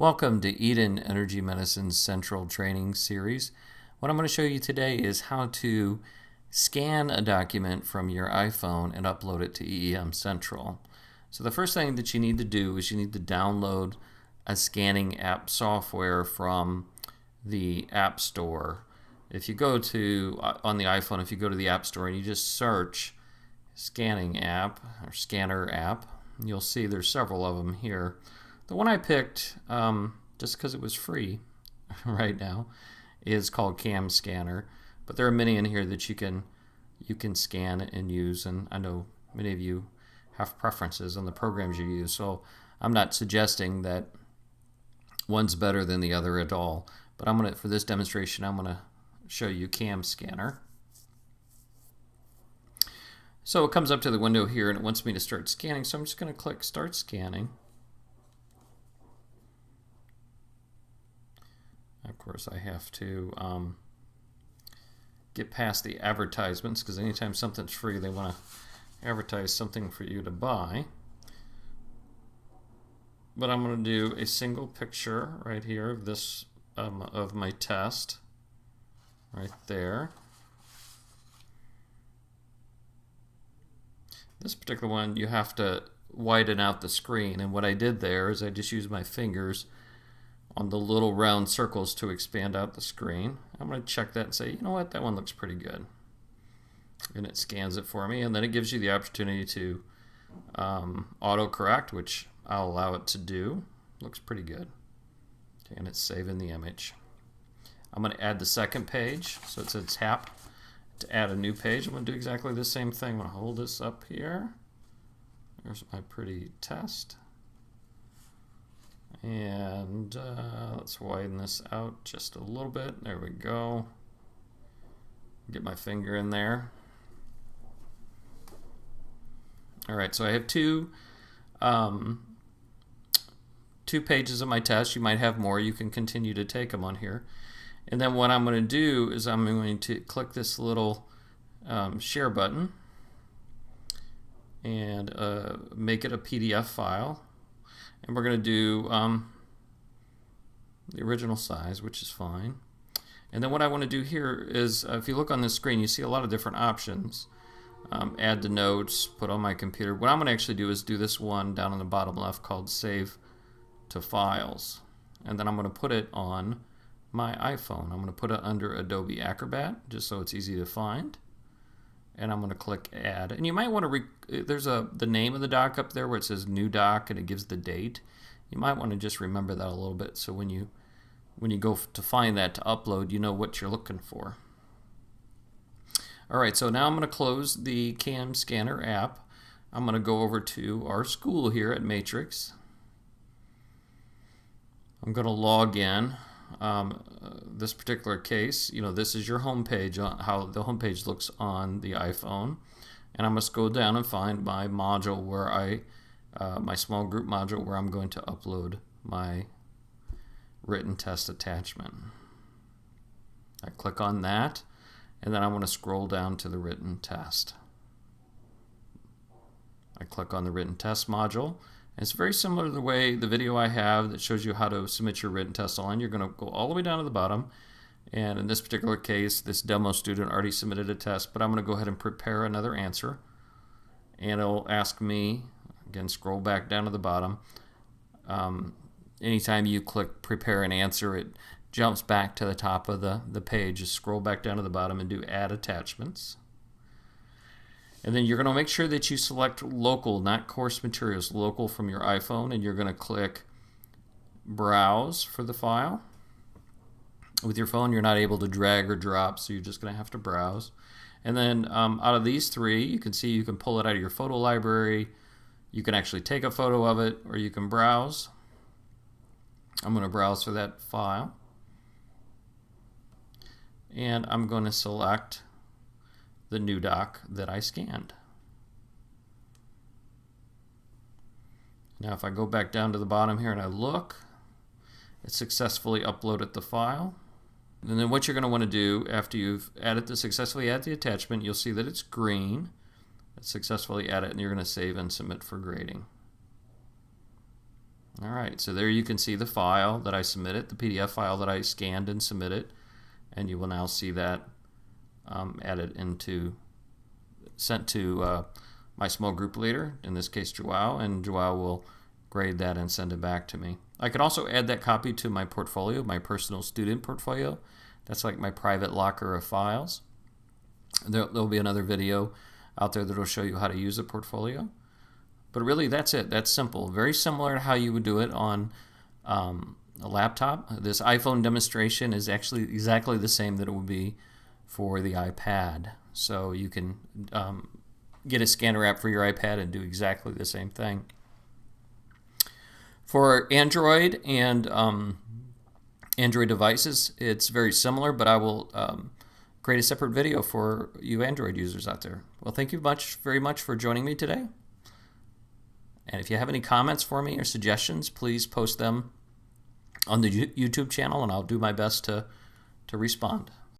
Welcome to EEM Energy Medicine's Central Training Series. What I'm going to show you today is how to scan a document from your iPhone and upload it to EEM Central. So the first thing that you need to do is you need to download a scanning app software from the App Store. If you go to, on the iPhone, if you go to the App Store and you just search scanning app or scanner app, you'll see there's several of them here. The one I picked, just because it was free right now, is called Cam Scanner. But there are many in here that you can scan and use, and I know many of you have preferences on the programs you use. So I'm not suggesting that one's better than the other at all. But for this demonstration, I'm gonna show you Cam Scanner. So it comes up to the window here, and it wants me to start scanning. So I'm just gonna click Start Scanning. Of course, I have to get past the advertisements, because anytime something's free, they want to advertise something for you to buy. But I'm going to do a single picture right here of this of my test right there. This particular one, you have to widen out the screen, and what I did there is I just used my fingers on the little round circles to expand out the screen. I'm going to check that and say, you know what, that one looks pretty good. And it scans it for me, and then it gives you the opportunity to autocorrect, which I'll allow it to do. Looks pretty good. Okay, and it's saving the image. I'm going to add the second page, so it says tap to add a new page. I'm going to do exactly the same thing. I'm going to hold this up here. There's my pretty test. And let's widen this out just a little bit. There we go. Get my finger in there. All right, so I have two pages of my test. You might have more. You can continue to take them on here. And then what I'm going to do is I'm going to click this little share button and make it a PDF file. And we're going to do the original size, which is fine. And then what I want to do here is, if you look on this screen, you see a lot of different options. Add to notes, put on my computer. What I'm going to actually do is do this one down on the bottom left called Save to Files. And then I'm going to put it on my iPhone. I'm going to put it under Adobe Acrobat, just so it's easy to find. And I'm going to click Add. And you might want to, there's the name of the doc up there where it says New Doc and it gives the date. You might want to just remember that a little bit, so when you go to find that to upload, you know what you're looking for. Alright, so now I'm going to close the Cam Scanner app. I'm going to go over to our school here at Matrix. I'm going to log in. This particular case, this is your home page, how the home page looks on the iPhone, and I must go down and find my module where my small group module where I'm going to upload my written test attachment. I click on that, and then I want to scroll down to the written test. I click on the written test module. It's very similar to the way the video I have that shows you how to submit your written test online. You're going to go all the way down to the bottom, and in this particular case, this demo student already submitted a test, but I'm going to go ahead and prepare another answer, and it'll ask me, again, scroll back down to the bottom. Anytime you click prepare an answer, it jumps back to the top of the page. Just scroll back down to the bottom and do add attachments. And then you're going to make sure that you select local, not course materials, local from your iPhone, and you're going to click browse for the file. With your phone, you're not able to drag or drop, so you're just going to have to browse. And then out of these three, you can see you can pull it out of your photo library, you can actually take a photo of it, or you can browse. I'm going to browse for that file. And I'm going to select the new doc that I scanned. Now if I go back down to the bottom here and I look, it successfully uploaded the file. And then what you're going to want to do after you've successfully added the attachment, you'll see that it's green. It's successfully added, and you're going to save and submit for grading. All right, so there you can see the file that I submitted, the PDF file that I scanned and submitted, and you will now see that sent to my small group leader, in this case Joao, and Joao will grade that and send it back to me. I can also add that copy to my portfolio, my personal student portfolio. That's like my private locker of files. There'll be another video out there that will show you how to use a portfolio. But really, that's it. That's simple. Very similar to how you would do it on a laptop. This iPhone demonstration is actually exactly the same that it would be for the iPad. So you can get a scanner app for your iPad and do exactly the same thing. For Android and Android devices, it's very similar, but I will create a separate video for you Android users out there. Well, thank you very much for joining me today. And if you have any comments for me or suggestions, please post them on the YouTube channel, and I'll do my best to respond.